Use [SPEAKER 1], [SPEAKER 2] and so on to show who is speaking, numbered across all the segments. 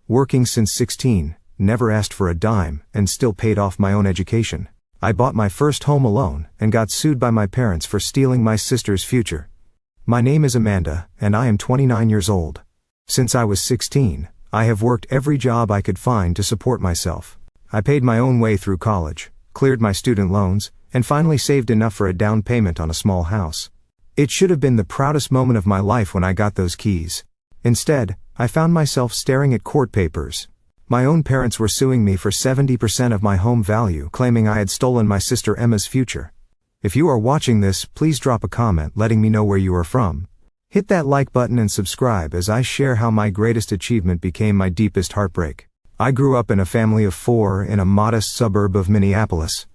[SPEAKER 1] Working since 16, never asked for a dime, and still paid off my own education. I bought my first home alone, and got sued by my parents for stealing my sister's future. My name is Amanda, and I am 29 years old. Since I was 16, I have worked every job I could find to support myself. I paid my own way through college, cleared my student loans, and finally saved enough for a down payment on a small house. It should have been the proudest moment of my life when I got those keys. Instead, I found myself staring at court papers. My own parents were suing me for 70% of my home value, claiming I had stolen my sister Emma's future. If you are watching this, please drop a comment letting me know where you are from. Hit that like button and subscribe as I share how my greatest achievement became my deepest heartbreak. I grew up in a family of 4 in a modest suburb of Minneapolis.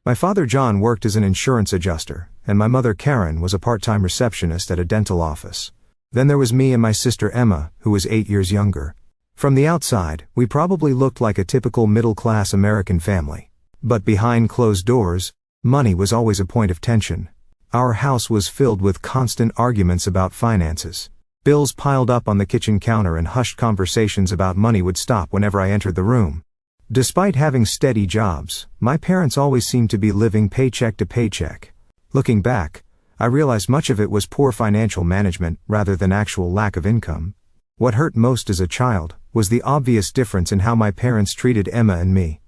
[SPEAKER 1] My father John worked as an insurance adjuster, and my mother Karen was a part-time receptionist at a dental office. Then there was me and my sister Emma, who was 8 years younger. From the outside, we probably looked like a typical middle-class American family. But behind closed doors, money was always a point of tension. Our house was filled with constant arguments about finances. Bills piled up on the kitchen counter and hushed conversations about money would stop whenever I entered the room. Despite having steady jobs, my parents always seemed to be living paycheck to paycheck. Looking back, I realized much of it was poor financial management rather than actual lack of income. What hurt most as a child was the obvious difference in how my parents treated Emma and me.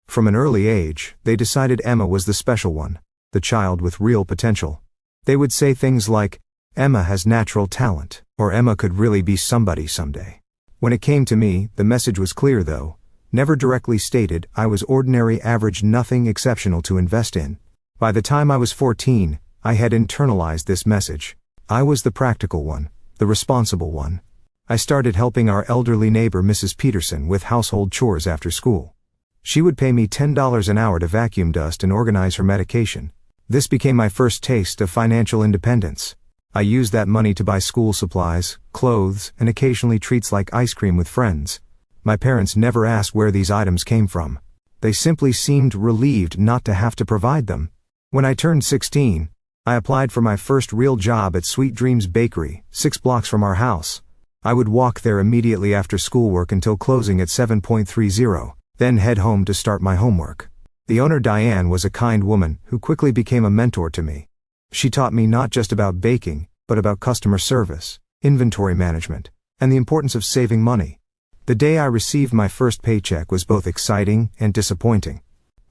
[SPEAKER 1] From an early age, they decided Emma was the special one, the child with real potential. They would say things like, "Emma has natural talent," or "Emma could really be somebody someday." When it came to me, the message was clear though. Never directly stated, I was ordinary, average, nothing exceptional to invest in. By the time I was 14, I had internalized this message. I was the practical one, the responsible one. I started helping our elderly neighbor Mrs. Peterson with household chores after school. She would pay me $10 an hour to vacuum dust and organize her medication. This became my first taste of financial independence. I used that money to buy school supplies, clothes, and occasionally treats like ice cream with friends. My parents never asked where these items came from. They simply seemed relieved not to have to provide them. When I turned 16, I applied for my first real job at Sweet Dreams Bakery, 6 blocks from our house. I would walk there immediately after schoolwork until closing at 7:30, then head home to start my homework. The owner Diane was a kind woman who quickly became a mentor to me. She taught me not just about baking, but about customer service, inventory management, and the importance of saving money. The day I received my first paycheck was both exciting and disappointing.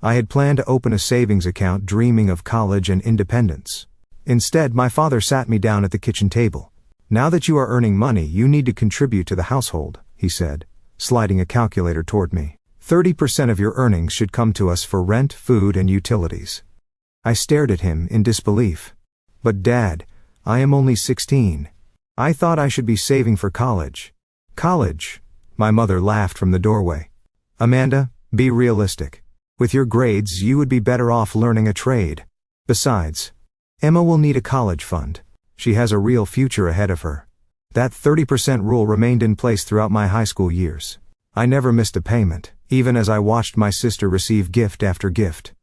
[SPEAKER 1] I had planned to open a savings account dreaming of college and independence. Instead, my father sat me down at the kitchen table. "Now that you are earning money, you need to contribute to the household," he said, sliding a calculator toward me. 30% of your earnings should come to us for rent, food, and utilities. I stared at him in disbelief. "But Dad, I am only 16. I thought I should be saving for college." "College?" My mother laughed from the doorway. "Amanda, be realistic. With your grades, you would be better off learning a trade. Besides, Emma will need a college fund. She has a real future ahead of her." That 30% rule remained in place throughout my high school years. I never missed a payment, even as I watched my sister receive gift after gift.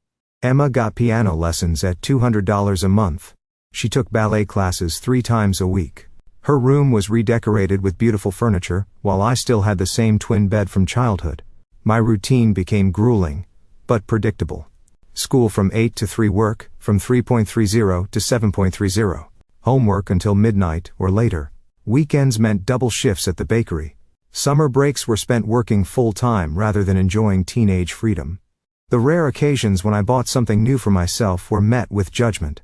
[SPEAKER 1] Emma got piano lessons at $200 a month. She took ballet classes 3 times a week. Her room was redecorated with beautiful furniture, while I still had the same twin bed from childhood. My routine became grueling, but predictable. School from 8 to 3, work from 3:30 to 7:30. Homework until midnight or later. Weekends meant double shifts at the bakery. Summer breaks were spent working full-time rather than enjoying teenage freedom. The rare occasions when I bought something new for myself were met with judgment.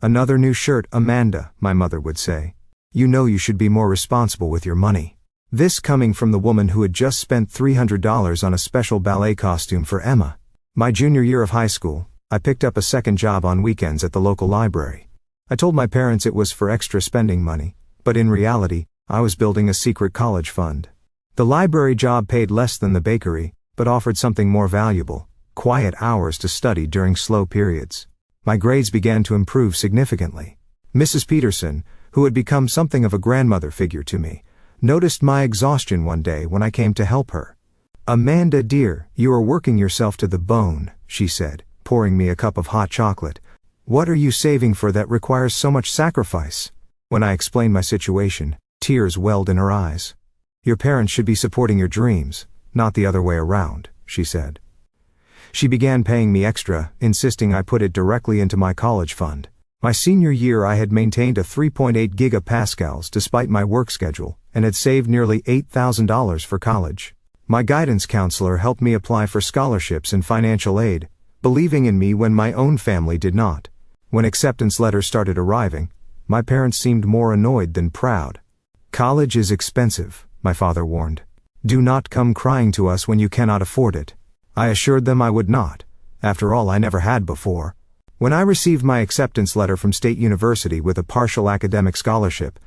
[SPEAKER 1] "Another new shirt, Amanda," my mother would say. "You know you should be more responsible with your money." This coming from the woman who had just spent $300 on a special ballet costume for Emma. My junior year of high school, I picked up a second job on weekends at the local library. I told my parents it was for extra spending money, but in reality, I was building a secret college fund. The library job paid less than the bakery, but offered something more valuable: quiet hours to study during slow periods. My grades began to improve significantly. Mrs. Peterson, who had become something of a grandmother figure to me, noticed my exhaustion one day when I came to help her. "Amanda dear, you are working yourself to the bone," she said, pouring me a cup of hot chocolate. "What are you saving for that requires so much sacrifice?" When I explained my situation, tears welled in her eyes. Your parents should be supporting your dreams, not the other way around, she said. She began paying me extra, insisting I put it directly into my college fund. My senior year I had maintained a 3.8 gigapascals despite my work schedule, and had saved nearly $8,000 for college. My guidance counselor helped me apply for scholarships and financial aid, believing in me when my own family did not. When acceptance letters started arriving, my parents seemed more annoyed than proud. College is expensive, my father warned. Do not come crying to us when you cannot afford it. I assured them I would not. After all, I never had before. When I received my acceptance letter from State University with a partial academic scholarship,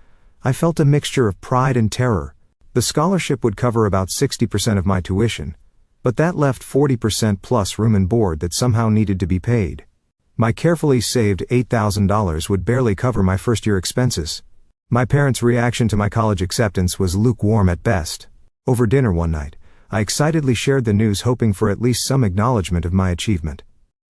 [SPEAKER 1] I felt a mixture of pride and terror. The scholarship would cover about 60% of my tuition, but that left 40% plus room and board that somehow needed to be paid. My carefully saved $8,000 would barely cover my first-year expenses. My parents' reaction to my college acceptance was lukewarm at best. Over dinner one night, I excitedly shared the news, hoping for at least some acknowledgement of my achievement.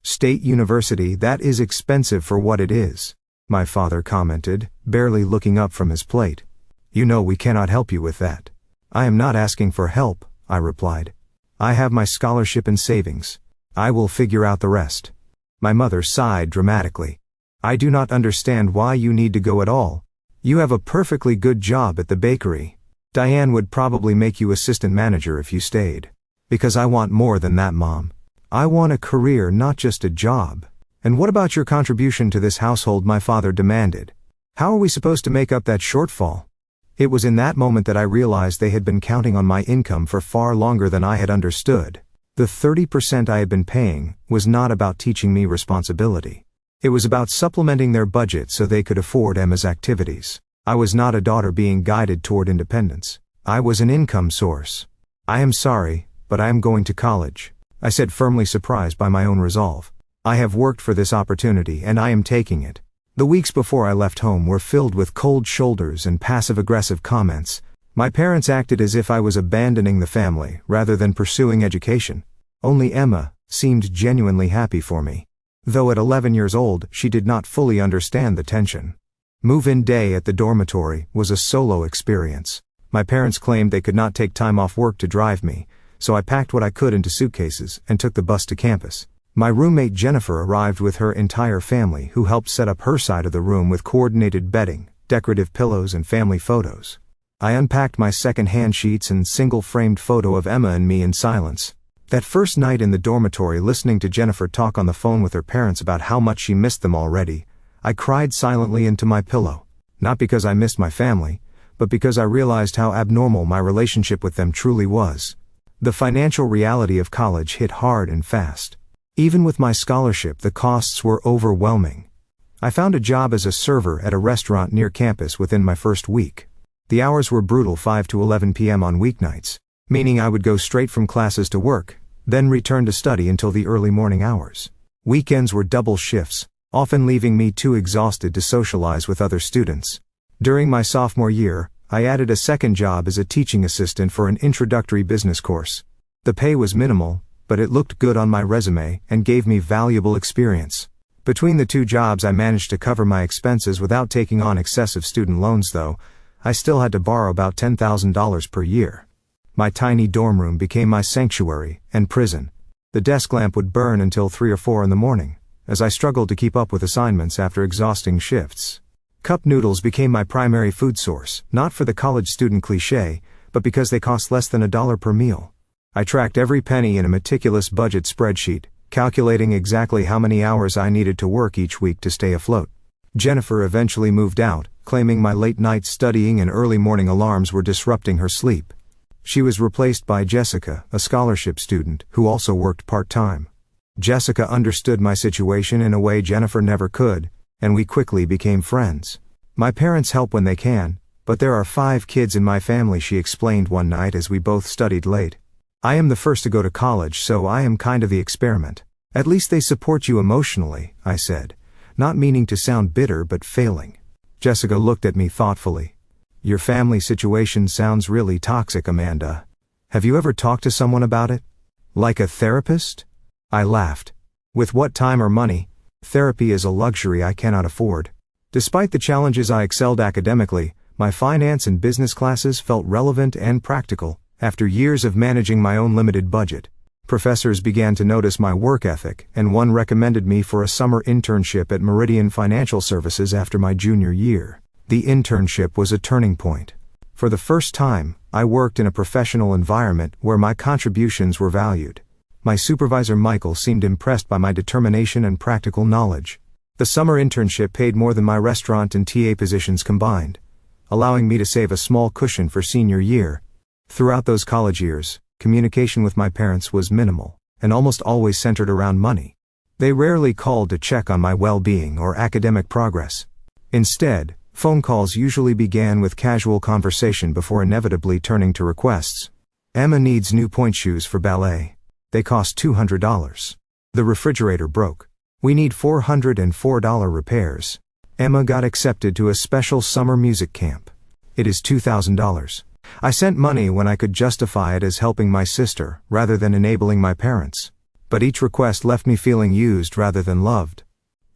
[SPEAKER 1] State University, that is expensive for what it is, my father commented, barely looking up from his plate. You know we cannot help you with that. I am not asking for help, I replied. I have my scholarship and savings. I will figure out the rest. My mother sighed dramatically. I do not understand why you need to go at all. You have a perfectly good job at the bakery. Diane would probably make you assistant manager if you stayed. Because I want more than that, Mom. I want a career, not just a job. And what about your contribution to this household? My father demanded. How are we supposed to make up that shortfall? It was in that moment that I realized they had been counting on my income for far longer than I had understood. The 30% I had been paying was not about teaching me responsibility. It was about supplementing their budget so they could afford Emma's activities. I was not a daughter being guided toward independence. I was an income source. I am sorry, but I am going to college, I said, firmly, surprised by my own resolve. I have worked for this opportunity and I am taking it. The weeks before I left home were filled with cold shoulders and passive-aggressive comments. My parents acted as if I was abandoning the family rather than pursuing education. Only Emma seemed genuinely happy for me. Though at 11 years old, she did not fully understand the tension. Move-in day at the dormitory was a solo experience. My parents claimed they could not take time off work to drive me, so I packed what I could into suitcases and took the bus to campus. My roommate Jennifer arrived with her entire family, who helped set up her side of the room with coordinated bedding, decorative pillows, and family photos. I unpacked my second-hand sheets and single-framed photo of Emma and me in silence. That first night in the dormitory, listening to Jennifer talk on the phone with her parents about how much she missed them already, I cried silently into my pillow. Not because I missed my family, but because I realized how abnormal my relationship with them truly was. The financial reality of college hit hard and fast. Even with my scholarship, the costs were overwhelming. I found a job as a server at a restaurant near campus within my first week. The hours were brutal, 5 to 11 p.m. on weeknights, meaning I would go straight from classes to work, then return to study until the early morning hours. Weekends were double shifts, often leaving me too exhausted to socialize with other students. During my sophomore year, I added a second job as a teaching assistant for an introductory business course. The pay was minimal, but it looked good on my resume and gave me valuable experience. Between the two jobs, I managed to cover my expenses without taking on excessive student loans, though I still had to borrow about $10,000 per year. My tiny dorm room became my sanctuary and prison. The desk lamp would burn until 3 or 4 in the morning, as I struggled to keep up with assignments after exhausting shifts. Cup noodles became my primary food source, not for the college student cliché, but because they cost less than $1 per meal. I tracked every penny in a meticulous budget spreadsheet, calculating exactly how many hours I needed to work each week to stay afloat. Jennifer eventually moved out, claiming my late night studying and early morning alarms were disrupting her sleep. She was replaced by Jessica, a scholarship student, who also worked part-time. Jessica understood my situation in a way Jennifer never could, and we quickly became friends. My parents help when they can, but there are 5 kids in my family, she explained one night as we both studied late. I am the first to go to college, so I am kind of the experiment. At least they support you emotionally, I said, not meaning to sound bitter but failing. Jessica looked at me thoughtfully. Your family situation sounds really toxic, Amanda. Have you ever talked to someone about it? Like a therapist? I laughed. With what time or money? Therapy is a luxury I cannot afford. Despite the challenges, I excelled academically. My finance and business classes felt relevant and practical. After years of managing my own limited budget, professors began to notice my work ethic, and one recommended me for a summer internship at Meridian Financial Services after my junior year. The internship was a turning point. For the first time, I worked in a professional environment where my contributions were valued. My supervisor Michael seemed impressed by my determination and practical knowledge. The summer internship paid more than my restaurant and TA positions combined, allowing me to save a small cushion for senior year. Throughout those college years, communication with my parents was minimal, and almost always centered around money. They rarely called to check on my well-being or academic progress. Instead, phone calls usually began with casual conversation before inevitably turning to requests. Emma needs new pointe shoes for ballet. They cost $200. The refrigerator broke. We need $404 repairs. Emma got accepted to a special summer music camp. It is $2,000. I sent money when I could justify it as helping my sister, rather than enabling my parents. But each request left me feeling used rather than loved.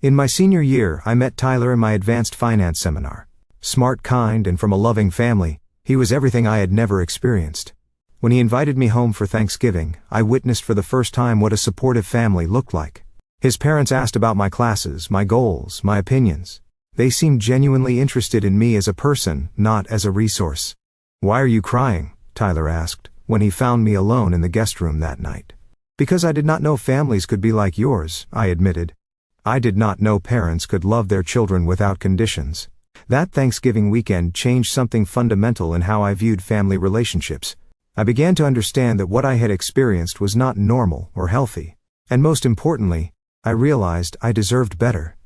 [SPEAKER 1] In my senior year, I met Tyler in my advanced finance seminar. Smart, kind, and from a loving family, he was everything I had never experienced. When he invited me home for Thanksgiving, I witnessed for the first time what a supportive family looked like. His parents asked about my classes, my goals, my opinions. They seemed genuinely interested in me as a person, not as a resource. "Why are you crying?" Tyler asked, when he found me alone in the guest room that night. "Because I did not know families could be like yours," I admitted. I did not know parents could love their children without conditions. That Thanksgiving weekend changed something fundamental in how I viewed family relationships. I began to understand that what I had experienced was not normal or healthy. And most importantly, I realized I deserved better.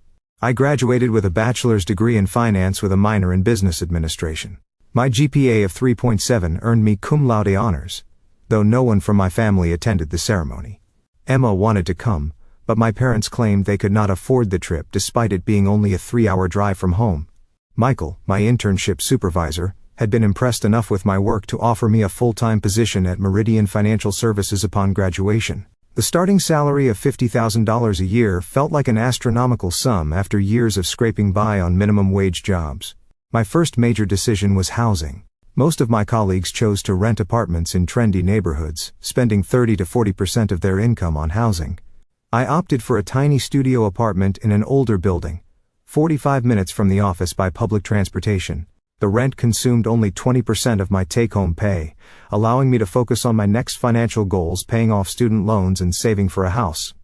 [SPEAKER 1] I graduated with a bachelor's degree in finance with a minor in business administration. My GPA of 3.7 earned me cum laude honors, though no one from my family attended the ceremony. Emma wanted to come, but my parents claimed they could not afford the trip despite it being only a 3-hour drive from home. Michael, my internship supervisor, had been impressed enough with my work to offer me a full-time position at Meridian Financial Services upon graduation. The starting salary of $50,000 a year felt like an astronomical sum after years of scraping by on minimum wage jobs. My first major decision was housing. Most of my colleagues chose to rent apartments in trendy neighborhoods, spending 30 to 40% of their income on housing. I opted for a tiny studio apartment in an older building, 45 minutes from the office by public transportation. The rent consumed only 20% of my take-home pay, allowing me to focus on my next financial goals, paying off student loans and saving for a house.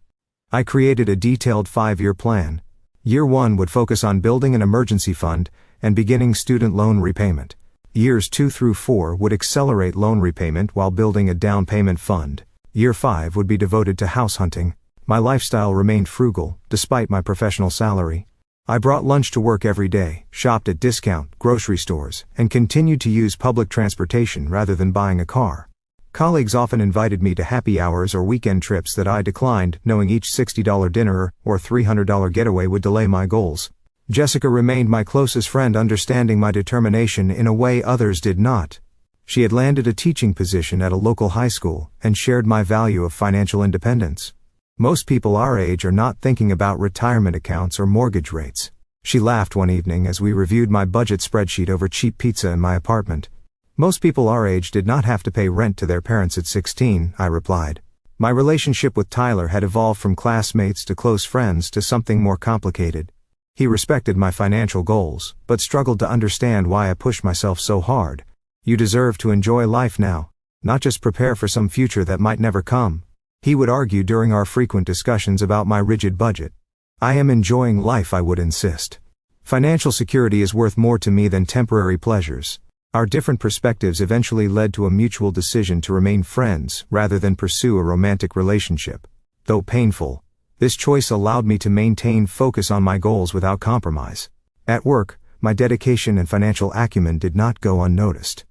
[SPEAKER 1] I created a detailed 5-year plan. Year 1 would focus on building an emergency fund and beginning student loan repayment. Years 2 through 4 would accelerate loan repayment while building a down payment fund. Year 5 would be devoted to house hunting. My lifestyle remained frugal, despite my professional salary. I brought lunch to work every day, shopped at discount grocery stores, and continued to use public transportation rather than buying a car. Colleagues often invited me to happy hours or weekend trips that I declined, knowing each $60 dinner or $300 getaway would delay my goals. Jessica remained my closest friend, understanding my determination in a way others did not. She had landed a teaching position at a local high school and shared my value of financial independence. Most people our age are not thinking about retirement accounts or mortgage rates. She laughed one evening as we reviewed my budget spreadsheet over cheap pizza in my apartment. Most people our age did not have to pay rent to their parents at 16, I replied. My relationship with Tyler had evolved from classmates to close friends to something more complicated. He respected my financial goals, but struggled to understand why I pushed myself so hard. "You deserve to enjoy life now, not just prepare for some future that might never come," he would argue during our frequent discussions about my rigid budget. "I am enjoying life," I would insist. Financial security is worth more to me than temporary pleasures. Our different perspectives eventually led to a mutual decision to remain friends rather than pursue a romantic relationship. Though painful, this choice allowed me to maintain focus on my goals without compromise. At work, my dedication and financial acumen did not go unnoticed.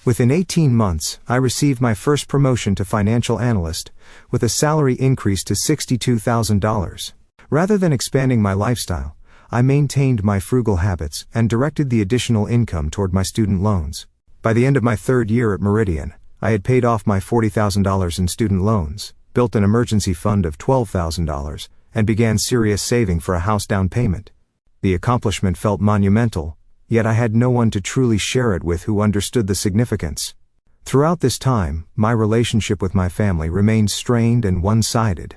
[SPEAKER 1] Within 18 months, I received my first promotion to financial analyst, with a salary increase to $62,000. Rather than expanding my lifestyle, I maintained my frugal habits and directed the additional income toward my student loans. By the end of my 3rd year at Meridian, I had paid off my $40,000 in student loans, built an emergency fund of $12,000, and began serious saving for a house down payment. The accomplishment felt monumental, yet I had no one to truly share it with who understood the significance. Throughout this time, my relationship with my family remained strained and one-sided.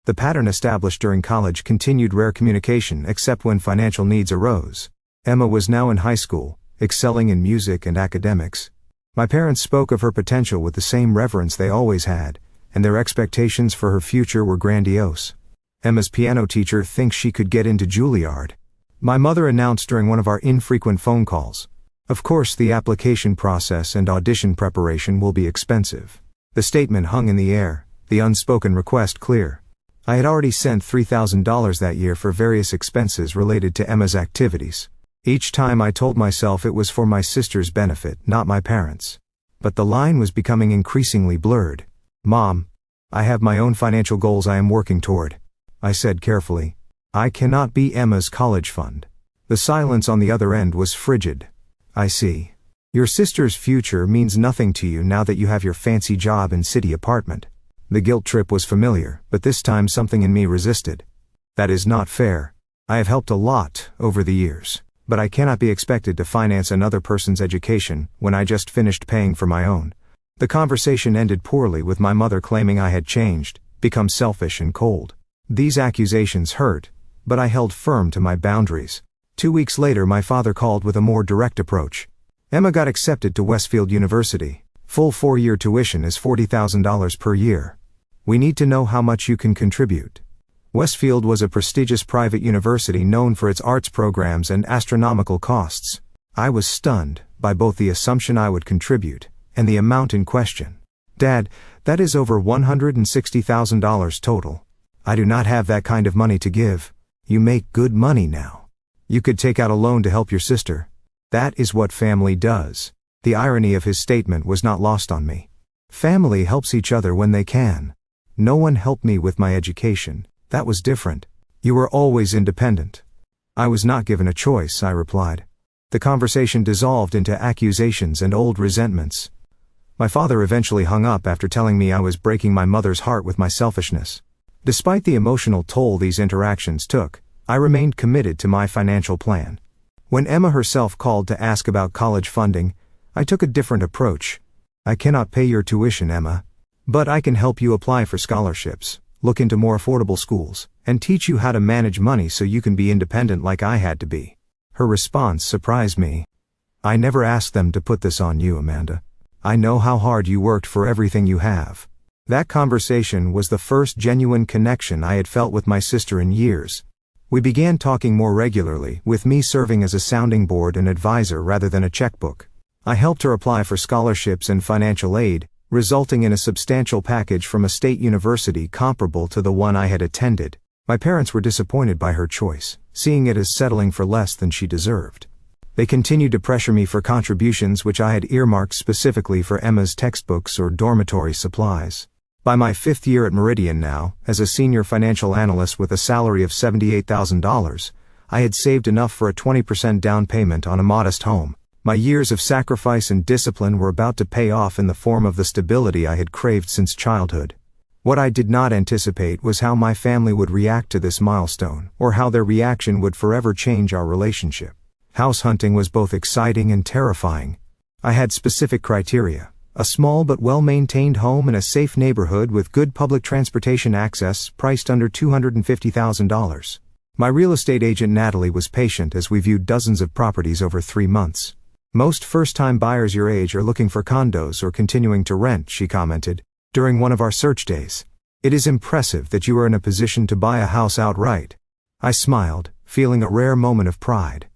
[SPEAKER 1] The pattern established during college continued rare communication except when financial needs arose. Emma was now in high school, excelling in music and academics. My parents spoke of her potential with the same reverence they always had, and their expectations for her future were grandiose. Emma's piano teacher thinks she could get into Juilliard. My mother announced during one of our infrequent phone calls. Of course, the application process and audition preparation will be expensive. The statement hung in the air, the unspoken request clear. I had already sent $3,000 that year for various expenses related to Emma's activities. Each time I told myself it was for my sister's benefit, not my parents'. But the line was becoming increasingly blurred. "Mom, I have my own financial goals I am working toward," I said carefully. "I cannot be Emma's college fund." The silence on the other end was frigid. "I see. Your sister's future means nothing to you now that you have your fancy job and city apartment." The guilt trip was familiar, but this time something in me resisted. "That is not fair. I have helped a lot over the years, but I cannot be expected to finance another person's education when I just finished paying for my own." The conversation ended poorly with my mother claiming I had changed, become selfish and cold. These accusations hurt, but I held firm to my boundaries. 2 weeks later my father called with a more direct approach. "Emma got accepted to Westfield University. Full 4-year tuition is $40,000 per year. We need to know how much you can contribute." Westfield was a prestigious private university known for its arts programs and astronomical costs. I was stunned by both the assumption I would contribute and the amount in question. "Dad, that is over $160,000 total. I do not have that kind of money to give. You make good money now. You could take out a loan to help your sister. That is what family does." The irony of his statement was not lost on me. Family helps each other when they can. No one helped me with my education. That was different. "You were always independent." "I was not given a choice," I replied. The conversation dissolved into accusations and old resentments. My father eventually hung up after telling me I was breaking my mother's heart with my selfishness. Despite the emotional toll these interactions took, I remained committed to my financial plan. When Emma herself called to ask about college funding, I took a different approach. "I cannot pay your tuition, Emma. But I can help you apply for scholarships, look into more affordable schools, and teach you how to manage money so you can be independent like I had to be." Her response surprised me. "I never asked them to put this on you, Amanda. I know how hard you worked for everything you have." That conversation was the first genuine connection I had felt with my sister in years. We began talking more regularly, with me serving as a sounding board and advisor rather than a checkbook. I helped her apply for scholarships and financial aid, resulting in a substantial package from a state university comparable to the one I had attended. My parents were disappointed by her choice, seeing it as settling for less than she deserved. They continued to pressure me for contributions which I had earmarked specifically for Emma's textbooks or dormitory supplies. By my 5th year at Meridian now, as a senior financial analyst with a salary of $78,000, I had saved enough for a 20% down payment on a modest home. My years of sacrifice and discipline were about to pay off in the form of the stability I had craved since childhood. What I did not anticipate was how my family would react to this milestone, or how their reaction would forever change our relationship. House hunting was both exciting and terrifying. I had specific criteria: a small but well-maintained home in a safe neighborhood with good public transportation access, priced under $250,000. My real estate agent Natalie was patient as we viewed dozens of properties over 3 months. "Most first-time buyers your age are looking for condos or continuing to rent," she commented, during one of our search days. "It is impressive that you are in a position to buy a house outright." I smiled, feeling a rare moment of pride.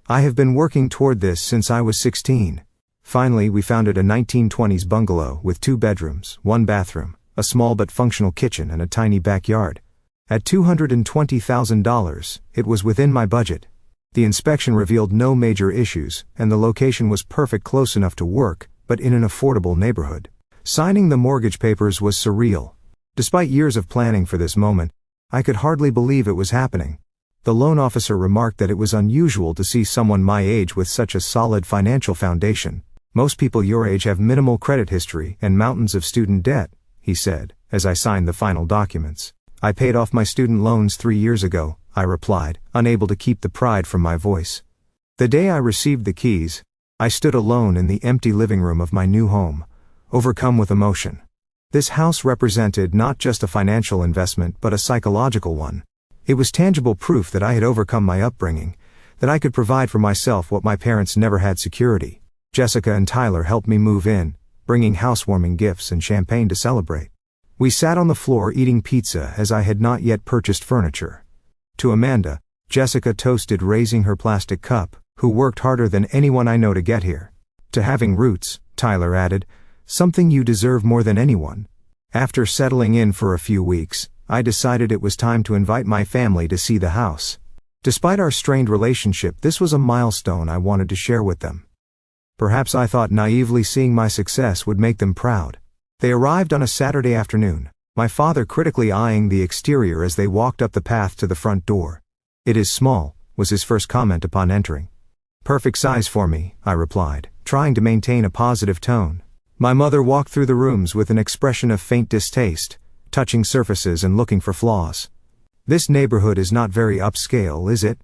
[SPEAKER 1] "I have been working toward this since I was 16. Finally, we found a 1920s bungalow with 2 bedrooms, 1 bathroom, a small but functional kitchen and a tiny backyard. At $220,000, it was within my budget. The inspection revealed no major issues, and the location was perfect, close enough to work, but in an affordable neighborhood. Signing the mortgage papers was surreal. Despite years of planning for this moment, I could hardly believe it was happening. The loan officer remarked that it was unusual to see someone my age with such a solid financial foundation. "Most people your age have minimal credit history and mountains of student debt," he said, as I signed the final documents. "I paid off my student loans 3 years ago," I replied, unable to keep the pride from my voice. The day I received the keys, I stood alone in the empty living room of my new home, overcome with emotion. This house represented not just a financial investment but a psychological one. It was tangible proof that I had overcome my upbringing, that I could provide for myself what my parents never had: security. Jessica and Tyler helped me move in, bringing housewarming gifts and champagne to celebrate. We sat on the floor eating pizza as I had not yet purchased furniture. To Amanda, Jessica toasted, raising her plastic cup, who worked harder than anyone I know to get here. To Having Roots, Tyler added, something you deserve more than anyone. After settling in for a few weeks, I decided it was time to invite my family to see the house. Despite our strained relationship, this was a milestone I wanted to share with them. Perhaps I thought naively seeing my success would make them proud. They arrived on a Saturday afternoon, my father critically eyeing the exterior as they walked up the path to the front door. "It is small," was his first comment upon entering. "Perfect size for me," I replied, trying to maintain a positive tone. My mother walked through the rooms with an expression of faint distaste, touching surfaces and looking for flaws. "This neighborhood is not very upscale, is it?"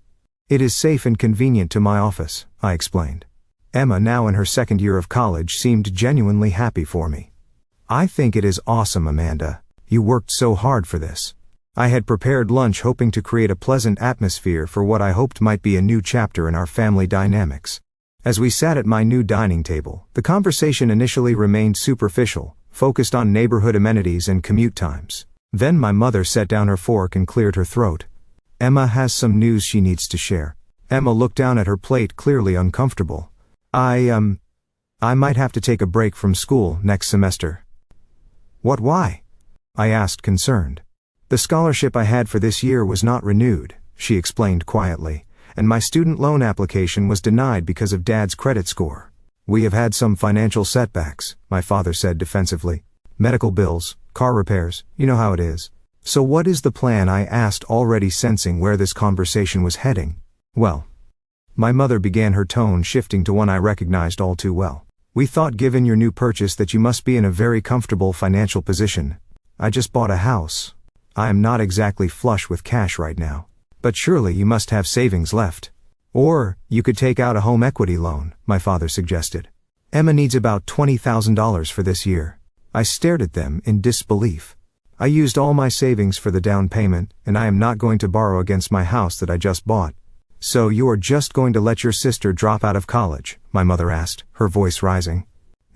[SPEAKER 1] "It is safe and convenient to my office," I explained. Emma, now in her second year of college, seemed genuinely happy for me. "I think it is awesome, Amanda. You worked so hard for this." I had prepared lunch, hoping to create a pleasant atmosphere for what I hoped might be a new chapter in our family dynamics. As we sat at my new dining table, the conversation initially remained superficial, focused on neighborhood amenities and commute times. Then my mother set down her fork and cleared her throat. "Emma has some news she needs to share." Emma looked down at her plate, clearly uncomfortable. I might have to take a break from school next semester." "What, why?" I asked, concerned. "The scholarship I had for this year was not renewed," she explained quietly, "and my student loan application was denied because of Dad's credit score." "We have had some financial setbacks," my father said defensively. "Medical bills, car repairs, you know how it is." "So what is the plan?" I asked, already sensing where this conversation was heading. "Well," my mother began, her tone shifting to one I recognized all too well. "We thought, given your new purchase, that you must be in a very comfortable financial position. I just bought a house. I am not exactly flush with cash right now. But surely you must have savings left. Or, you could take out a home equity loan," my father suggested. "Emma needs about $20,000 for this year." I stared at them in disbelief. "I used all my savings for the down payment, and I am not going to borrow against my house that I just bought." "So you are just going to let your sister drop out of college?" my mother asked, her voice rising.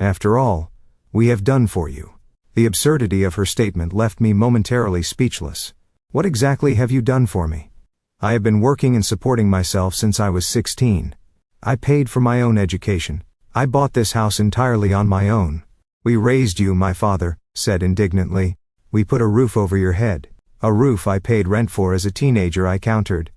[SPEAKER 1] "After all we have done for you." The absurdity of her statement left me momentarily speechless. "What exactly have you done for me?" "I have been working and supporting myself since I was 16. I paid for my own education. I bought this house entirely on my own." "We raised you," my father said indignantly. "We put a roof over your head." "A roof I paid rent for as a teenager," I countered.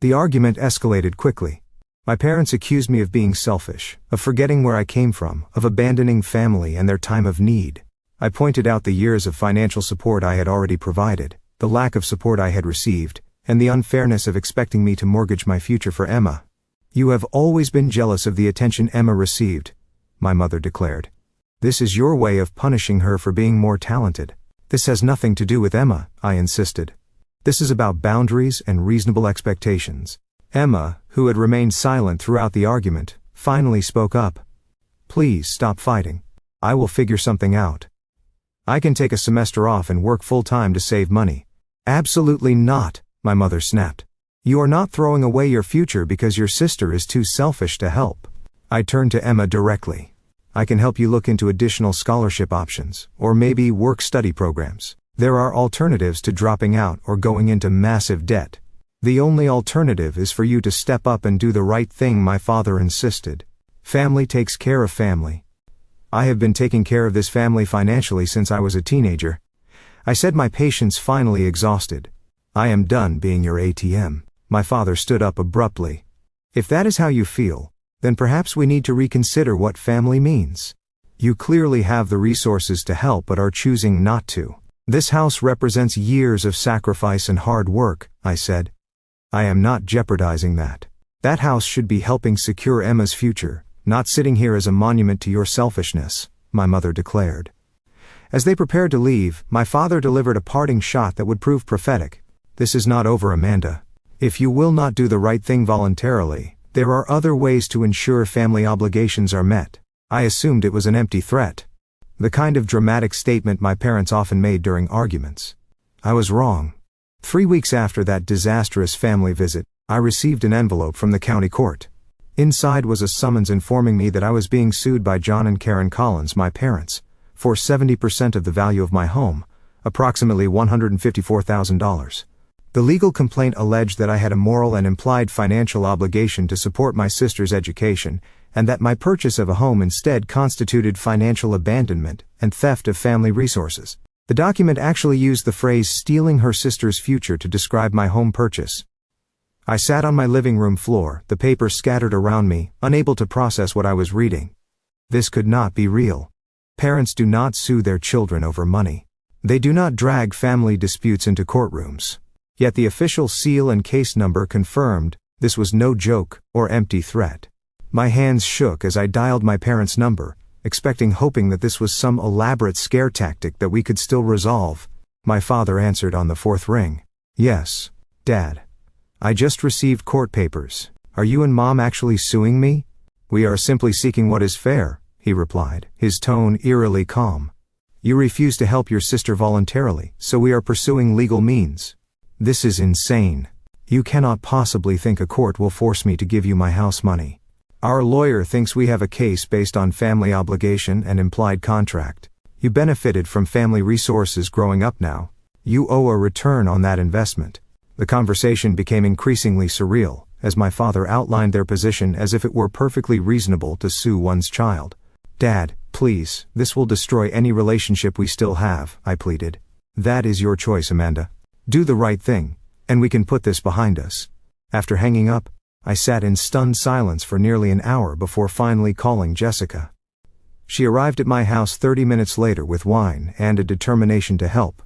[SPEAKER 1] The argument escalated quickly. My parents accused me of being selfish, of forgetting where I came from, of abandoning family and their time of need. I pointed out the years of financial support I had already provided, the lack of support I had received, and the unfairness of expecting me to mortgage my future for Emma. "You have always been jealous of the attention Emma received," my mother declared. "This is your way of punishing her for being more talented." "This has nothing to do with Emma," I insisted. "This is about boundaries and reasonable expectations." Emma, who had remained silent throughout the argument, finally spoke up. "Please stop fighting. I will figure something out. I can take a semester off and work full-time to save money." "Absolutely not," my mother snapped. "You are not throwing away your future because your sister is too selfish to help." I turned to Emma directly. "I can help you look into additional scholarship options, or maybe work-study programs. There are alternatives to dropping out or going into massive debt. The only alternative is for you to step up and do the right thing," my father insisted. "Family takes care of family. I have been taking care of this family financially since I was a teenager," I said, my patience finally exhausted. "I am done being your ATM." My father stood up abruptly. "If that is how you feel, then perhaps we need to reconsider what family means. You clearly have the resources to help but are choosing not to. This house represents years of sacrifice and hard work," I said. "I am not jeopardizing that. That house should be helping secure Emma's future, not sitting here as a monument to your selfishness," my mother declared. As they prepared to leave, my father delivered a parting shot that would prove prophetic. "This is not over, Amanda. If you will not do the right thing voluntarily, There are other ways to ensure family obligations are met. I assumed it was an empty threat. The kind of dramatic statement my parents often made during arguments. I was wrong. 3 weeks after that disastrous family visit, I received an envelope from the county court. Inside was a summons informing me that I was being sued by John and Karen Collins, my parents, for 70% of the value of my home, approximately $154,000. The legal complaint alleged that I had a moral and implied financial obligation to support my sister's education, and that my purchase of a home instead constituted financial abandonment and theft of family resources. The document actually used the phrase "stealing her sister's future" to describe my home purchase. I sat on my living room floor, the papers scattered around me, unable to process what I was reading. This could not be real. Parents do not sue their children over money. They do not drag family disputes into courtrooms. Yet the official seal and case number confirmed this was no joke or empty threat. My hands shook as I dialed my parents' number, hoping that this was some elaborate scare tactic that we could still resolve. My father answered on the fourth ring. "Yes, Dad. I just received court papers. Are you and Mom actually suing me?" "We are simply seeking what is fair," he replied, his tone eerily calm. "You refuse to help your sister voluntarily, so we are pursuing legal means." "This is insane. You cannot possibly think a court will force me to give you my house money. Our lawyer thinks we have a case based on family obligation and implied contract. You benefited from family resources growing up now. You owe a return on that investment." The conversation became increasingly surreal, as my father outlined their position as if it were perfectly reasonable to sue one's child. "Dad, please, this will destroy any relationship we still have," I pleaded. "That is your choice, Amanda. Do the right thing, and we can put this behind us." After hanging up, I sat in stunned silence for nearly an hour before finally calling Jessica. She arrived at my house 30 minutes later with wine and a determination to help.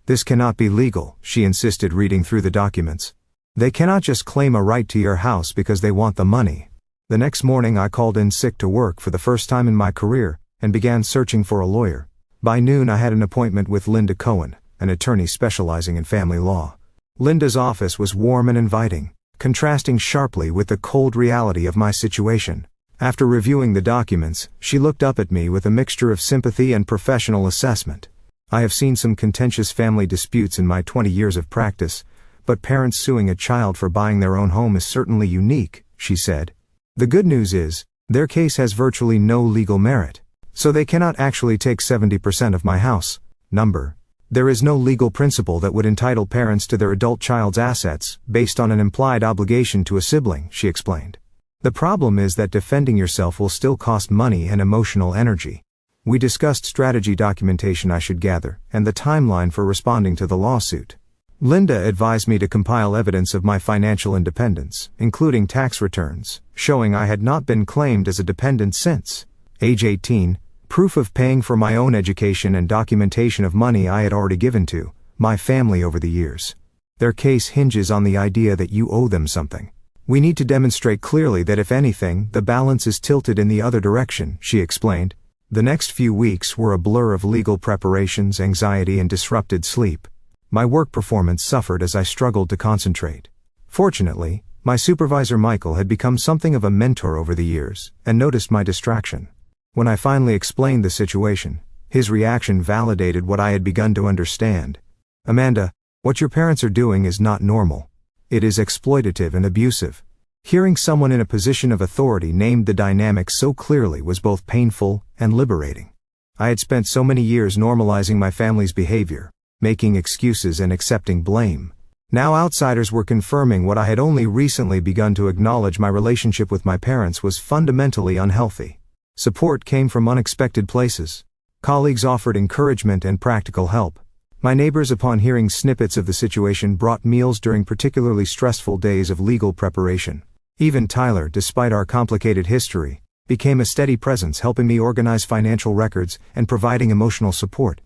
[SPEAKER 1] "This cannot be legal," she insisted, reading through the documents. "They cannot just claim a right to your house because they want the money." The next morning I called in sick to work for the first time in my career and began searching for a lawyer. By noon I had an appointment with Linda Cohen, an attorney specializing in family law. Linda's office was warm and inviting, contrasting sharply with the cold reality of my situation. After reviewing the documents, she looked up at me with a mixture of sympathy and professional assessment. "I have seen some contentious family disputes in my 20 years of practice, but parents suing a child for buying their own home is certainly unique," she said. "The good news is, their case has virtually no legal merit, so they cannot actually take 70% of my house. Number. There is no legal principle that would entitle parents to their adult child's assets, based on an implied obligation to a sibling," she explained. "The problem is that defending yourself will still cost money and emotional energy." We discussed strategy documentation I should gather, and the timeline for responding to the lawsuit. Linda advised me to compile evidence of my financial independence, including tax returns, showing I had not been claimed as a dependent since age 18, proof of paying for my own education, and documentation of money I had already given to my family over the years. "Their case hinges on the idea that you owe them something. We need to demonstrate clearly that if anything, the balance is tilted in the other direction," she explained. The next few weeks were a blur of legal preparations, anxiety, and disrupted sleep. My work performance suffered as I struggled to concentrate. Fortunately, my supervisor Michael had become something of a mentor over the years, and noticed my distraction. When I finally explained the situation, his reaction validated what I had begun to understand. "Amanda, what your parents are doing is not normal. It is exploitative and abusive." Hearing someone in a position of authority named the dynamic so clearly was both painful and liberating. I had spent so many years normalizing my family's behavior, making excuses and accepting blame. Now outsiders were confirming what I had only recently begun to acknowledge: my relationship with my parents was fundamentally unhealthy. Support came from unexpected places. Colleagues offered encouragement and practical help. My neighbors, upon hearing snippets of the situation, brought meals during particularly stressful days of legal preparation. Even Tyler, despite our complicated history, became a steady presence, helping me organize financial records and providing emotional support.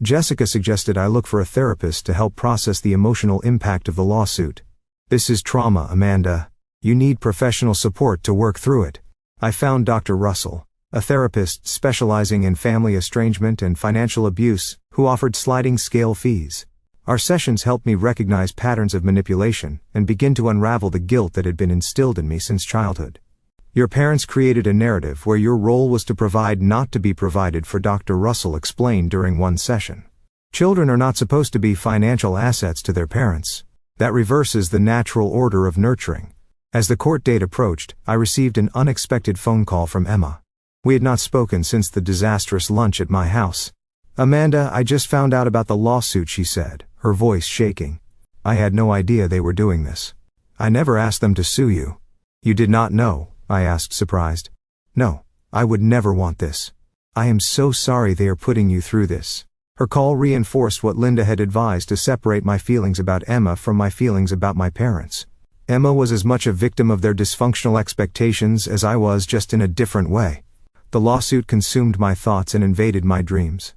[SPEAKER 1] Jessica suggested I look for a therapist to help process the emotional impact of the lawsuit. "This is trauma, Amanda. You need professional support to work through it." I found Dr. Russell, a therapist specializing in family estrangement and financial abuse, who offered sliding scale fees. Our sessions helped me recognize patterns of manipulation and begin to unravel the guilt that had been instilled in me since childhood. Your parents created a narrative where your role was to provide, not to be provided for, Dr. Russell explained during one session. Children are not supposed to be financial assets to their parents. That reverses the natural order of nurturing. As the court date approached, I received an unexpected phone call from Emma. We had not spoken since the disastrous lunch at my house. "Amanda, I just found out about the lawsuit," she said, her voice shaking. "I had no idea they were doing this. I never asked them to sue you." "You did not know?" I asked, surprised. "No, I would never want this. I am so sorry they are putting you through this." Her call reinforced what Linda had advised, to separate my feelings about Emma from my feelings about my parents. Emma was as much a victim of their dysfunctional expectations as I was, just in a different way. The lawsuit consumed my thoughts and invaded my dreams.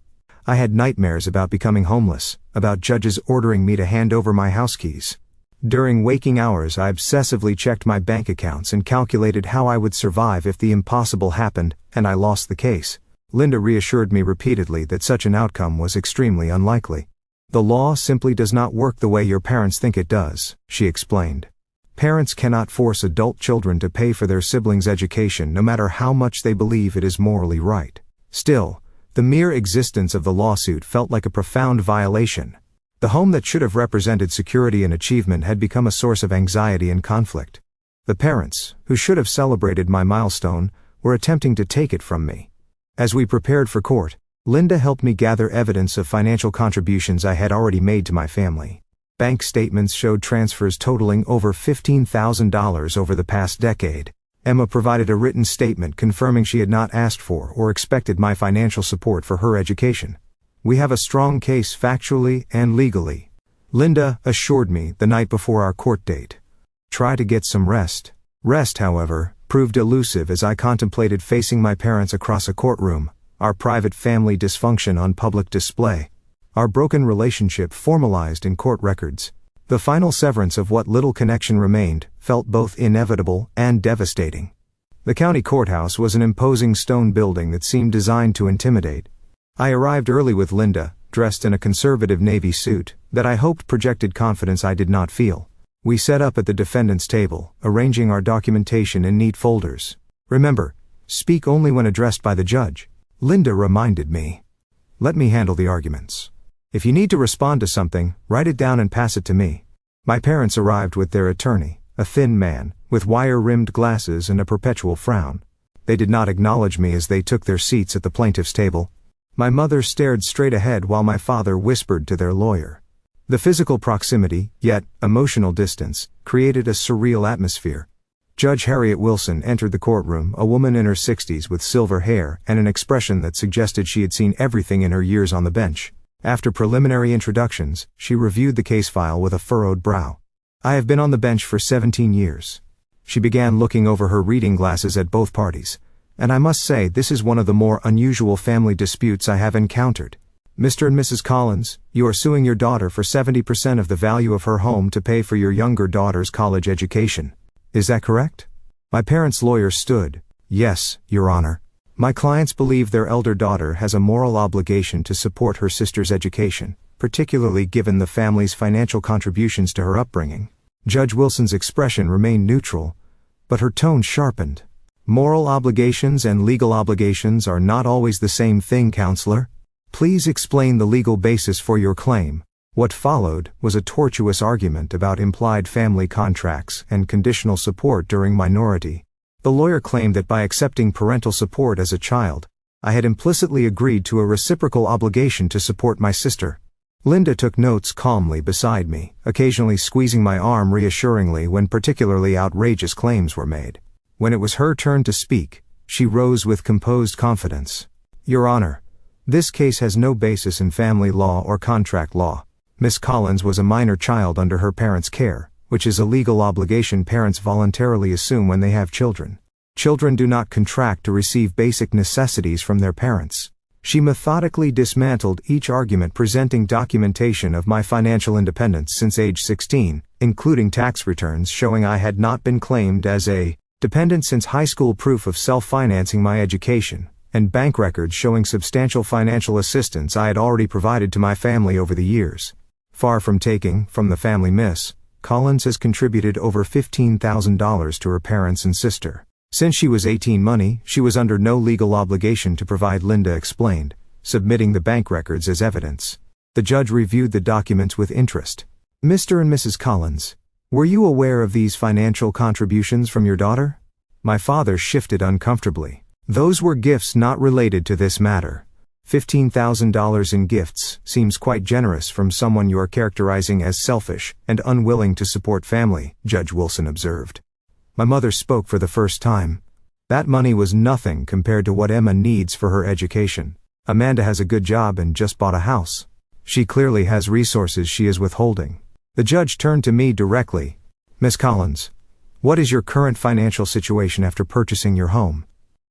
[SPEAKER 1] I had nightmares about becoming homeless, about judges ordering me to hand over my house keys. During waking hours, I obsessively checked my bank accounts and calculated how I would survive if the impossible happened and I lost the case. Linda reassured me repeatedly that such an outcome was extremely unlikely. "The law simply does not work the way your parents think it does," she explained. "Parents cannot force adult children to pay for their siblings' education, no matter how much they believe it is morally right." Still, the mere existence of the lawsuit felt like a profound violation. The home that should have represented security and achievement had become a source of anxiety and conflict. The parents, who should have celebrated my milestone, were attempting to take it from me. As we prepared for court, Linda helped me gather evidence of financial contributions I had already made to my family. Bank statements showed transfers totaling over $15,000 over the past decade. Emma provided a written statement confirming she had not asked for or expected my financial support for her education. "We have a strong case factually and legally," Linda assured me the night before our court date. "Try to get some rest." Rest, however, proved elusive as I contemplated facing my parents across a courtroom, our private family dysfunction on public display, our broken relationship formalized in court records. The final severance of what little connection remained felt both inevitable and devastating. The county courthouse was an imposing stone building that seemed designed to intimidate. I arrived early with Linda, dressed in a conservative navy suit that I hoped projected confidence I did not feel. We set up at the defendant's table, arranging our documentation in neat folders. "Remember, speak only when addressed by the judge," Linda reminded me. "Let me handle the arguments. If you need to respond to something, write it down and pass it to me." My parents arrived with their attorney, a thin man, with wire-rimmed glasses and a perpetual frown. They did not acknowledge me as they took their seats at the plaintiff's table. My mother stared straight ahead while my father whispered to their lawyer. The physical proximity, yet emotional distance, created a surreal atmosphere. Judge Harriet Wilson entered the courtroom, a woman in her 60s with silver hair and an expression that suggested she had seen everything in her years on the bench. After preliminary introductions, she reviewed the case file with a furrowed brow. "I have been on the bench for 17 years. She began looking over her reading glasses at both parties. "And I must say this is one of the more unusual family disputes I have encountered. Mr. and Mrs. Collins, you are suing your daughter for 70% of the value of her home to pay for your younger daughter's college education. Is that correct?" My parents' lawyer stood. "Yes, Your Honor. My clients believe their elder daughter has a moral obligation to support her sister's education, particularly given the family's financial contributions to her upbringing." Judge Wilson's expression remained neutral, but her tone sharpened. "Moral obligations and legal obligations are not always the same thing, counselor. Please explain the legal basis for your claim." What followed was a tortuous argument about implied family contracts and conditional support during minority. The lawyer claimed that by accepting parental support as a child, I had implicitly agreed to a reciprocal obligation to support my sister. Linda took notes calmly beside me, occasionally squeezing my arm reassuringly when particularly outrageous claims were made. When it was her turn to speak, she rose with composed confidence. "Your Honor, this case has no basis in family law or contract law. Miss Collins was a minor child under her parents' care, which is a legal obligation parents voluntarily assume when they have children. Children do not contract to receive basic necessities from their parents." She methodically dismantled each argument, presenting documentation of my financial independence since age 16, including tax returns showing I had not been claimed as a dependent since high school, proof of self-financing my education, and bank records showing substantial financial assistance I had already provided to my family over the years. Far from taking from the family, Miss Collins has contributed over $15,000 to her parents and sister. Since she was 18 money, she was under no legal obligation to provide, Linda explained, submitting the bank records as evidence. The judge reviewed the documents with interest. Mr. and Mrs. Collins, were you aware of these financial contributions from your daughter? My father shifted uncomfortably. Those were gifts not related to this matter. $15,000 in gifts seems quite generous from someone you are characterizing as selfish and unwilling to support family, Judge Wilson observed. My mother spoke for the first time. That money was nothing compared to what Emma needs for her education. Amanda has a good job and just bought a house. She clearly has resources she is withholding. The judge turned to me directly. Miss Collins, what is your current financial situation after purchasing your home?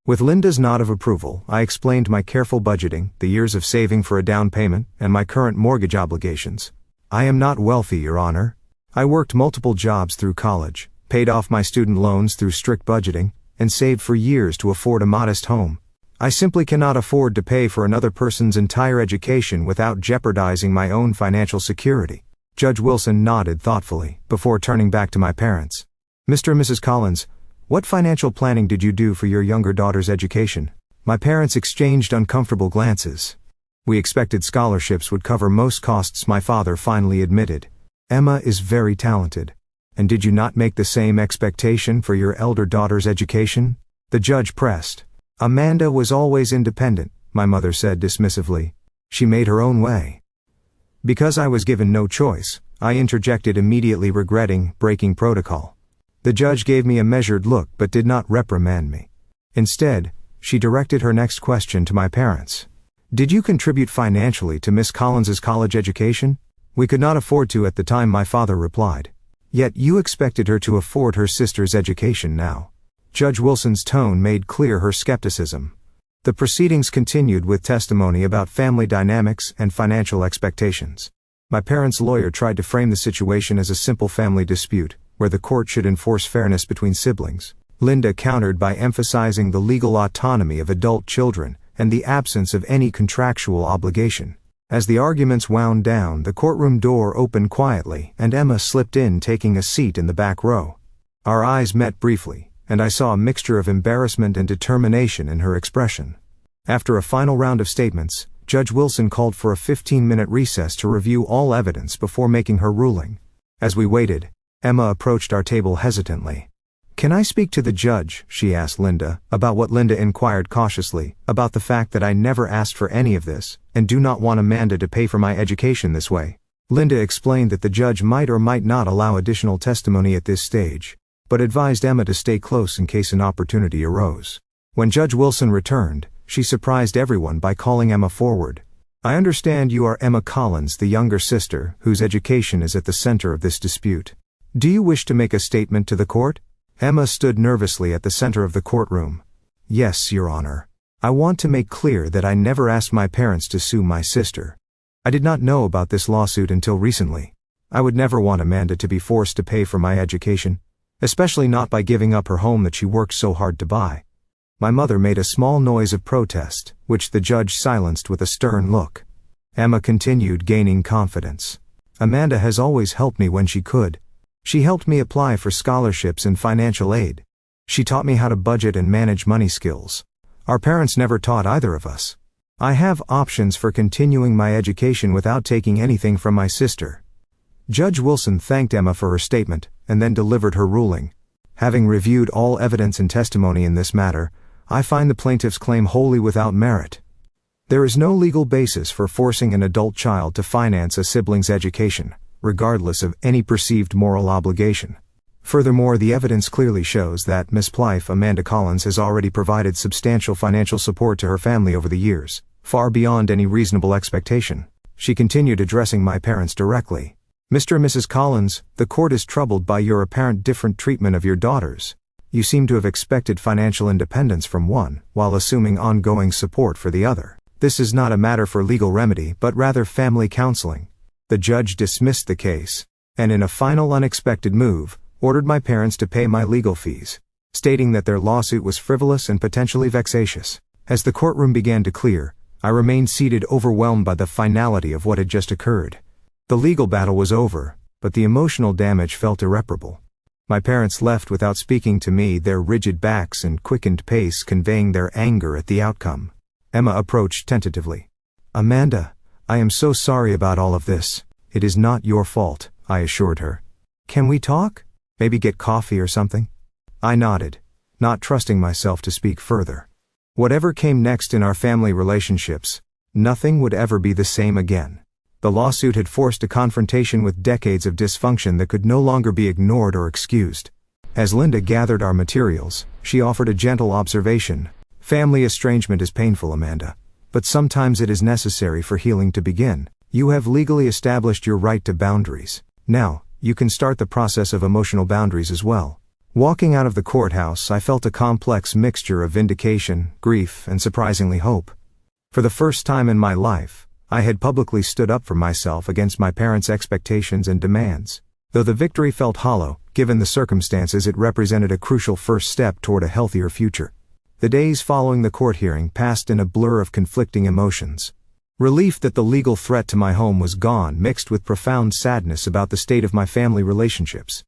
[SPEAKER 1] With Linda's nod of approval, I explained my careful budgeting, the years of saving for a down payment, and my current mortgage obligations. I am not wealthy, Your Honor. I worked multiple jobs through college, paid off my student loans through strict budgeting, and saved for years to afford a modest home. I simply cannot afford to pay for another person's entire education without jeopardizing my own financial security. Judge Wilson nodded thoughtfully, before turning back to my parents. Mr. and Mrs. Collins, what financial planning did you do for your younger daughter's education? My parents exchanged uncomfortable glances. We expected scholarships would cover most costs, my father finally admitted. Emma is very talented. And did you not make the same expectation for your elder daughter's education? The judge pressed. Amanda was always independent, my mother said dismissively. She made her own way. Because I was given no choice, I interjected, immediately regretting breaking protocol. The judge gave me a measured look but did not reprimand me. Instead, she directed her next question to my parents. Did you contribute financially to Miss Collins's college education? We could not afford to at the time, my father replied. Yet you expected her to afford her sister's education now. Judge Wilson's tone made clear her skepticism. The proceedings continued with testimony about family dynamics and financial expectations. My parents' lawyer tried to frame the situation as a simple family dispute, where the court should enforce fairness between siblings. Linda countered by emphasizing the legal autonomy of adult children and the absence of any contractual obligation. As the arguments wound down, the courtroom door opened quietly and Emma slipped in, taking a seat in the back row. Our eyes met briefly, and I saw a mixture of embarrassment and determination in her expression. After a final round of statements, Judge Wilson called for a 15-minute recess to review all evidence before making her ruling. As we waited, Emma approached our table hesitantly. Can I speak to the judge, she asked Linda, about what Linda inquired cautiously, about the fact that I never asked for any of this, and do not want Amanda to pay for my education this way. Linda explained that the judge might or might not allow additional testimony at this stage, but advised Emma to stay close in case an opportunity arose. When Judge Wilson returned, she surprised everyone by calling Emma forward. I understand you are Emma Collins, the younger sister, whose education is at the center of this dispute. Do you wish to make a statement to the court? Emma stood nervously at the center of the courtroom. Yes, Your Honor. I want to make clear that I never asked my parents to sue my sister. I did not know about this lawsuit until recently. I would never want Amanda to be forced to pay for my education, especially not by giving up her home that she worked so hard to buy. My mother made a small noise of protest, which the judge silenced with a stern look. Emma continued, gaining confidence. Amanda has always helped me when she could. She helped me apply for scholarships and financial aid. She taught me how to budget and manage money skills. Our parents never taught either of us. I have options for continuing my education without taking anything from my sister. Judge Wilson thanked Emma for her statement, and then delivered her ruling. Having reviewed all evidence and testimony in this matter, I find the plaintiff's claim wholly without merit. There is no legal basis for forcing an adult child to finance a sibling's education, regardless of any perceived moral obligation. Furthermore, the evidence clearly shows that Miss Plyfe Amanda Collins has already provided substantial financial support to her family over the years, far beyond any reasonable expectation. She continued, addressing my parents directly. Mr. and Mrs. Collins, the court is troubled by your apparent different treatment of your daughters. You seem to have expected financial independence from one, while assuming ongoing support for the other. This is not a matter for legal remedy, but rather family counseling. The judge dismissed the case, and in a final unexpected move, ordered my parents to pay my legal fees, stating that their lawsuit was frivolous and potentially vexatious. As the courtroom began to clear, I remained seated, overwhelmed by the finality of what had just occurred. The legal battle was over, but the emotional damage felt irreparable. My parents left without speaking to me, their rigid backs and quickened pace conveying their anger at the outcome. Emma approached tentatively. "Amanda, I am so sorry about all of this. It is not your fault," I assured her. "Can we talk? Maybe get coffee or something?" I nodded, not trusting myself to speak further. Whatever came next in our family relationships, nothing would ever be the same again. The lawsuit had forced a confrontation with decades of dysfunction that could no longer be ignored or excused. As Linda gathered our materials, she offered a gentle observation. "Family estrangement is painful, Amanda. But sometimes it is necessary for healing to begin. You have legally established your right to boundaries. Now, you can start the process of emotional boundaries as well." Walking out of the courthouse, I felt a complex mixture of vindication, grief, and surprisingly hope. For the first time in my life, I had publicly stood up for myself against my parents' expectations and demands. Though the victory felt hollow, given the circumstances, it represented a crucial first step toward a healthier future. The days following the court hearing passed in a blur of conflicting emotions. Relief that the legal threat to my home was gone, mixed with profound sadness about the state of my family relationships.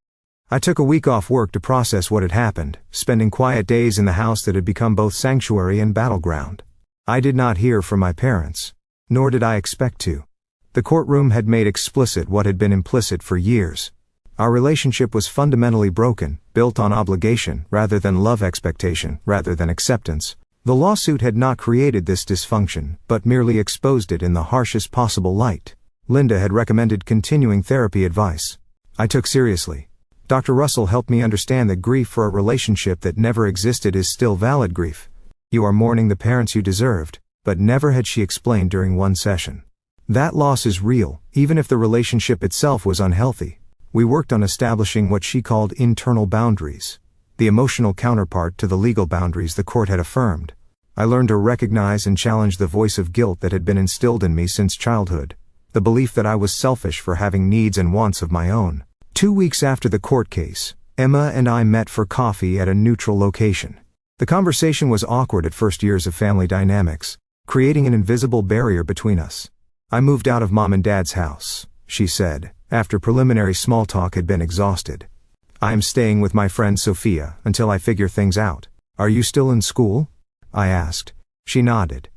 [SPEAKER 1] I took a week off work to process what had happened, spending quiet days in the house that had become both sanctuary and battleground. I did not hear from my parents, nor did I expect to. The courtroom had made explicit what had been implicit for years. Our relationship was fundamentally broken, built on obligation rather than love, expectation rather than acceptance. The lawsuit had not created this dysfunction, but merely exposed it in the harshest possible light. Linda had recommended continuing therapy advice. I took seriously. Dr. Russell helped me understand that grief for a relationship that never existed is still valid grief. You are mourning the parents you deserved, but never had she explained during one session. That loss is real, even if the relationship itself was unhealthy. We worked on establishing what she called internal boundaries, the emotional counterpart to the legal boundaries the court had affirmed. I learned to recognize and challenge the voice of guilt that had been instilled in me since childhood, the belief that I was selfish for having needs and wants of my own. 2 weeks after the court case, Emma and I met for coffee at a neutral location. The conversation was awkward at first, years of family dynamics, creating an invisible barrier between us. "I moved out of Mom and Dad's house," she said, after preliminary small talk had been exhausted. "I am staying with my friend Sophia until I figure things out." "Are you still in school?" I asked. She nodded.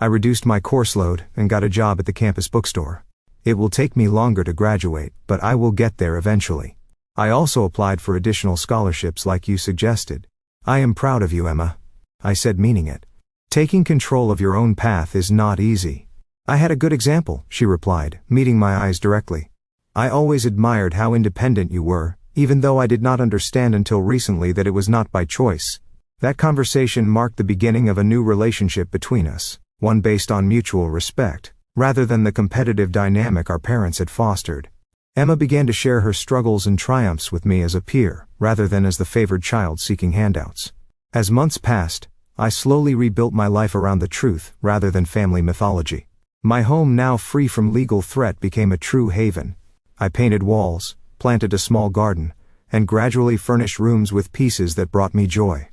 [SPEAKER 1] "I reduced my course load and got a job at the campus bookstore. It will take me longer to graduate, but I will get there eventually. I also applied for additional scholarships like you suggested." "I am proud of you, Emma," I said, meaning it. "Taking control of your own path is not easy." "I had a good example," she replied, meeting my eyes directly. "I always admired how independent you were, even though I did not understand until recently that it was not by choice." That conversation marked the beginning of a new relationship between us, one based on mutual respect, rather than the competitive dynamic our parents had fostered. Emma began to share her struggles and triumphs with me as a peer, rather than as the favored child seeking handouts. As months passed, I slowly rebuilt my life around the truth, rather than family mythology. My home, now free from legal threat, became a true haven. I painted walls, planted a small garden, and gradually furnished rooms with pieces that brought me joy.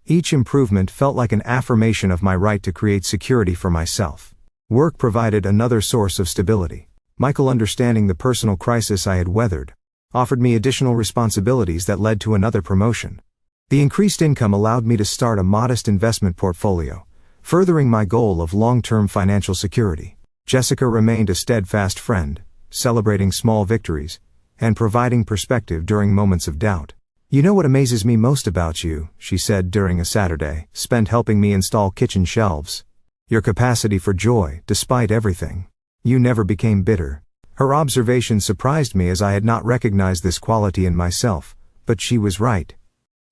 [SPEAKER 1] Each improvement felt like an affirmation of my right to create security for myself. Work provided another source of stability. Michael, understanding the personal crisis I had weathered, offered me additional responsibilities that led to another promotion. The increased income allowed me to start a modest investment portfolio, furthering my goal of long-term financial security. Jessica remained a steadfast friend, celebrating small victories, and providing perspective during moments of doubt. "You know what amazes me most about you," she said during a Saturday spent helping me install kitchen shelves. "Your capacity for joy, despite everything. You never became bitter." Her observation surprised me, as I had not recognized this quality in myself, but she was right.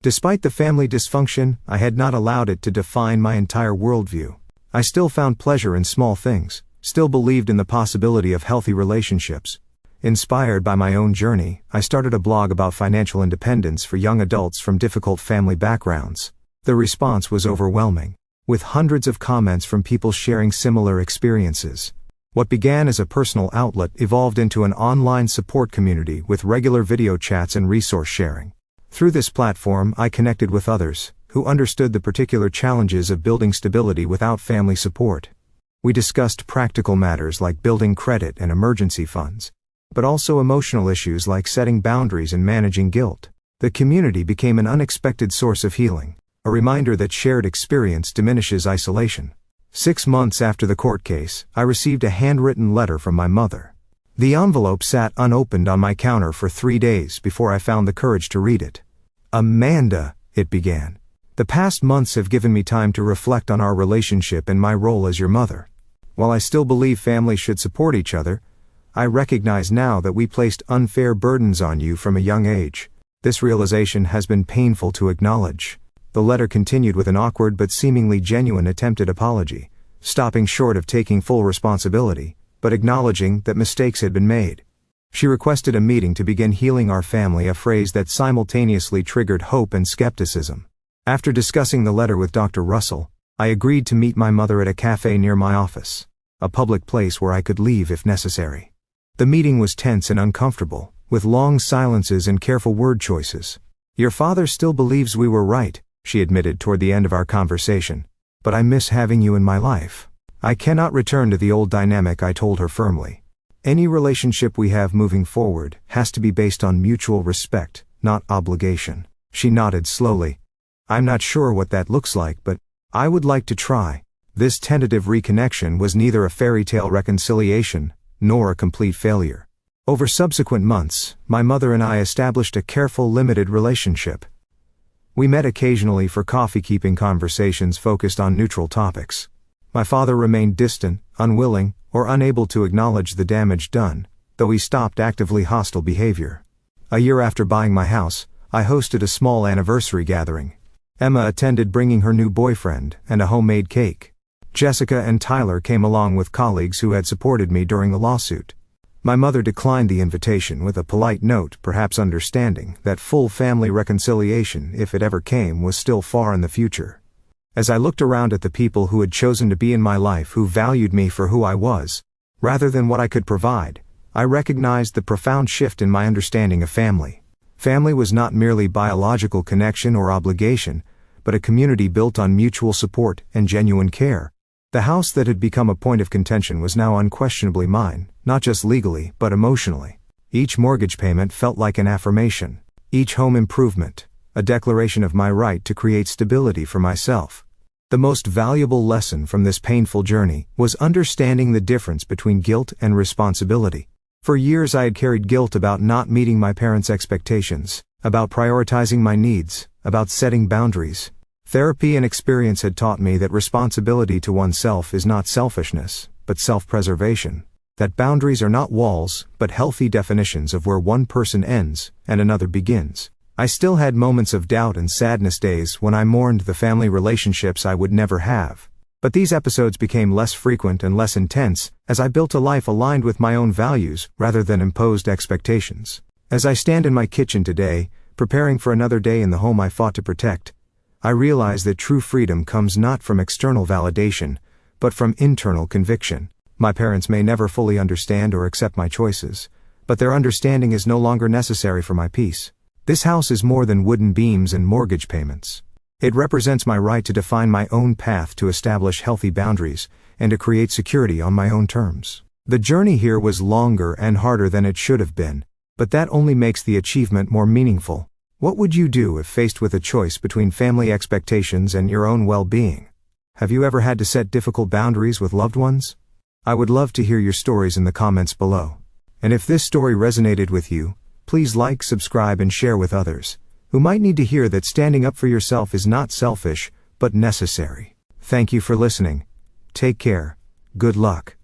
[SPEAKER 1] Despite the family dysfunction, I had not allowed it to define my entire worldview. I still found pleasure in small things, still believed in the possibility of healthy relationships. Inspired by my own journey, I started a blog about financial independence for young adults from difficult family backgrounds. The response was overwhelming, with hundreds of comments from people sharing similar experiences. What began as a personal outlet evolved into an online support community with regular video chats and resource sharing. Through this platform, I connected with others who understood the particular challenges of building stability without family support. We discussed practical matters like building credit and emergency funds, but also emotional issues like setting boundaries and managing guilt. The community became an unexpected source of healing, a reminder that shared experience diminishes isolation. 6 months after the court case, I received a handwritten letter from my mother. The envelope sat unopened on my counter for 3 days before I found the courage to read it. "Amanda," it began. "The past months have given me time to reflect on our relationship and my role as your mother. While I still believe families should support each other, I recognize now that we placed unfair burdens on you from a young age. This realization has been painful to acknowledge." The letter continued with an awkward but seemingly genuine attempted apology, stopping short of taking full responsibility, but acknowledging that mistakes had been made. She requested a meeting to begin healing our family, a phrase that simultaneously triggered hope and skepticism. After discussing the letter with Dr. Russell, I agreed to meet my mother at a cafe near my office, a public place where I could leave if necessary. The meeting was tense and uncomfortable, with long silences and careful word choices. "Your father still believes we were right," she admitted toward the end of our conversation, "but I miss having you in my life. I cannot return to the old dynamic," I told her firmly. "Any relationship we have moving forward has to be based on mutual respect, not obligation." She nodded slowly. "I'm not sure what that looks like, but I would like to try." This tentative reconnection was neither a fairy tale reconciliation, nor a complete failure. Over subsequent months, my mother and I established a careful, limited relationship. We met occasionally for coffee-keeping conversations focused on neutral topics. My father remained distant, unwilling, or unable to acknowledge the damage done, though he stopped actively hostile behavior. A year after buying my house, I hosted a small anniversary gathering. Emma attended, bringing her new boyfriend and a homemade cake. Jessica and Tyler came along with colleagues who had supported me during the lawsuit. My mother declined the invitation with a polite note, perhaps understanding that full family reconciliation, if it ever came, was still far in the future. As I looked around at the people who had chosen to be in my life, who valued me for who I was, rather than what I could provide, I recognized the profound shift in my understanding of family. Family was not merely biological connection or obligation, but a community built on mutual support and genuine care. The house that had become a point of contention was now unquestionably mine, not just legally, but emotionally. Each mortgage payment felt like an affirmation. Each home improvement, a declaration of my right to create stability for myself. The most valuable lesson from this painful journey was understanding the difference between guilt and responsibility. For years I had carried guilt about not meeting my parents' expectations, about prioritizing my needs, about setting boundaries. Therapy and experience had taught me that responsibility to oneself is not selfishness, but self-preservation. That boundaries are not walls, but healthy definitions of where one person ends and another begins. I still had moments of doubt and sadness, days when I mourned the family relationships I would never have. But these episodes became less frequent and less intense as I built a life aligned with my own values rather than imposed expectations. As I stand in my kitchen today, preparing for another day in the home I fought to protect, I realize that true freedom comes not from external validation, but from internal conviction. My parents may never fully understand or accept my choices, but their understanding is no longer necessary for my peace. This house is more than wooden beams and mortgage payments. It represents my right to define my own path, to establish healthy boundaries, and to create security on my own terms. The journey here was longer and harder than it should have been, but that only makes the achievement more meaningful. What would you do if faced with a choice between family expectations and your own well-being? Have you ever had to set difficult boundaries with loved ones? I would love to hear your stories in the comments below. And if this story resonated with you, please like, subscribe, and share with others who might need to hear that standing up for yourself is not selfish, but necessary. Thank you for listening. Take care. Good luck.